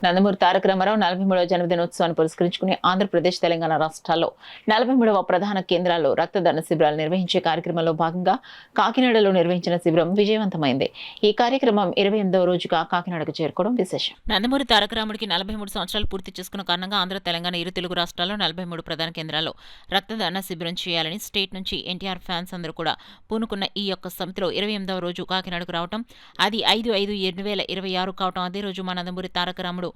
నందమూరి తారక రామారావు 43వ జన్మదినోత్సవాన్ని పురస్కరించుకుని ఆంధ్రప్రదేశ్, తెలంగాణ రాష్ట్రాల్లో 43వ ప్రధాన కేంద్రాల్లో రక్తదాన శిబిరాలు నిర్వహించే కార్యక్రమంలో భాగంగా కాకినాడలో నిర్వహించిన శిబిరం విజయవంతమైంది. ఈ కార్యక్రమం 28వ రోజుగా కాకినాడకు చేరుకోవడం విశేషం. నందమూరి తారక రాముడికి 43 సంవత్సరాలు పూర్తి చేసుకున్న కారణంగా ఆంధ్ర, తెలంగాణ ఇరు తెలుగు రాష్ట్రాల్లో 43 ప్రధాన కేంద్రాల్లో రక్తదాన శిబిరం చేయాలని స్టేట్ నుంచి ఎన్టీఆర్ ఫ్యాన్స్ అందరూ కూడా పూనుకున్న ఈ యొక్క సమితిలో 28వ రోజు కాకినాడకు రావడం, అది 5/5/2026 కావడం, అదే రోజు మా నందమూరి తారక రాముడు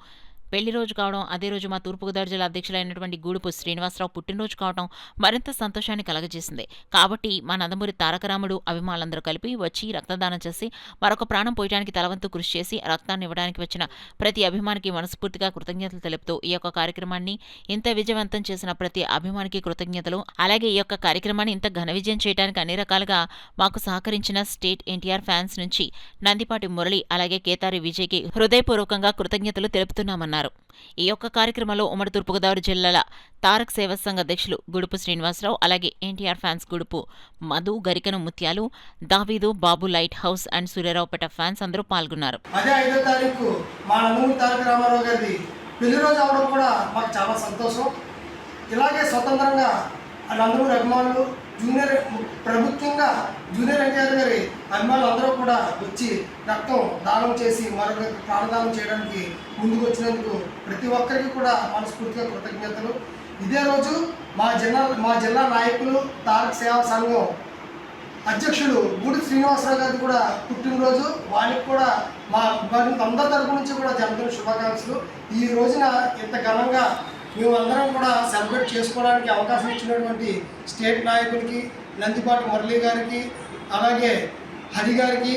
పెళ్లి రోజు కావడం, అదే రోజు మా తూర్పుగోదావరి జిల్లా అధ్యక్షులైనటువంటి గూడుపు శ్రీనివాసరావు పుట్టినరోజు కావడం మరింత సంతోషాన్ని కలగజేసింది. కాబట్టి మా నందమూరి తారక రాముడు అభిమానులందరూ కలిపి వచ్చి రక్తదానం చేసి మరొక ప్రాణం పోయడానికి తలవంతు కృషి చేసి రక్తాన్ని ఇవ్వడానికి వచ్చిన ప్రతి అభిమానికి మనస్ఫూర్తిగా కృతజ్ఞతలు తెలుపుతూ ఈ యొక్క కార్యక్రమాన్ని ఇంత విజయవంతం చేసిన ప్రతి అభిమానికి కృతజ్ఞతలు. అలాగే ఈ యొక్క కార్యక్రమాన్ని ఇంత ఘన విజయం చేయడానికి అన్ని రకాలుగా మాకు సహకరించిన స్టేట్ ఎన్టీఆర్ ఫ్యాన్స్ నుంచి నందిపాటి మురళి అలాగే కేతారి విజయ్కి హృదయపూర్వకంగా కృతజ్ఞతలు తెలుపుతున్నామన్నారు. ఈ యొక్క కార్యక్రమంలో ఉమ్మడి తూర్పుగోదావరి జిల్లాల తారక్ సేవా సంఘ అధ్యక్షులు గుడుపు శ్రీనివాసరావు, అలాగే NTR fans Gudupu Madhu, Garikanu Mutyalu, Daveedu, Babu, lighthouse and Suryaraopeta fans అందరూ పాల్గొన్నారు. అదే 5వ తారీఖు మా నందమూరి తారక రామారావు గారి పెళ్లి రోజు అవడం కూడా మాకు చాలా సంతోషం. ఇలాగే స్వతంత్రంగా నందమూరి అభిమానులు ప్రభుత్వంగా జూనియర్ ఎన్టీఆర్ గారి అభిమానులు అందరూ కూడా వచ్చి రక్తం దానం చేసి మరొక ప్రాణదానం చేయడానికి ముందుకు వచ్చినందుకు ప్రతి ఒక్కరికి కూడా మనస్ఫూర్తిగా కృతజ్ఞతలు. ఇదే రోజు మా జిల్లా నాయకులు తారక సేవా సంఘం అధ్యక్షుడు గూడి శ్రీనివాసరావు గారికి కూడా పుట్టినరోజు. వారికి కూడా మా అందరి తరపు నుంచి కూడా జన్మదిన శుభాకాంక్షలు. ఈ రోజున ఇంత ఘనంగా మేమందరం కూడా సెలబ్రేట్ చేసుకోవడానికి అవకాశం ఇచ్చినటువంటి స్టేట్ నాయకులకి, నందిపాటి మురళి గారికి, అలాగే హరి గారికి,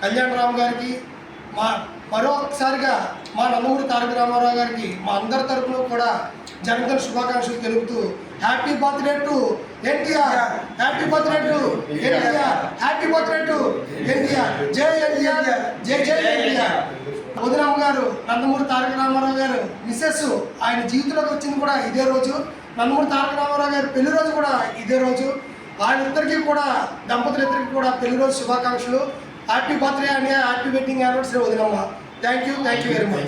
కళ్యాణ్ రామ్ గారికి, మరొకసారిగా మా నందమూరి తారక రామారావు గారికి మా అందరి తరపున కూడా జన్మదిన శుభాకాంక్షలు తెలుపుతూ happy birthday to NTR, happy birthday to NTR, happy birthday to NTR, జై ఎన్టీఆర్, జై జై ఎన్టీఆర్. వదినమ్మ గారు నందమూరి తారక రామారావు గారు మిస్సెస్ ఆయన జీవితంలోకి వచ్చింది కూడా ఇదే రోజు. నందమూరి తారక రామారావు గారి పెళ్లి రోజు కూడా ఇదే రోజు. వాళ్ళిద్దరికీ కూడా దంపతులిద్దరికీ కూడా పెళ్లి రోజు శుభాకాంక్షలు. Happy birthday and happy wedding anniversary వదినమ్మ. Thank you very much.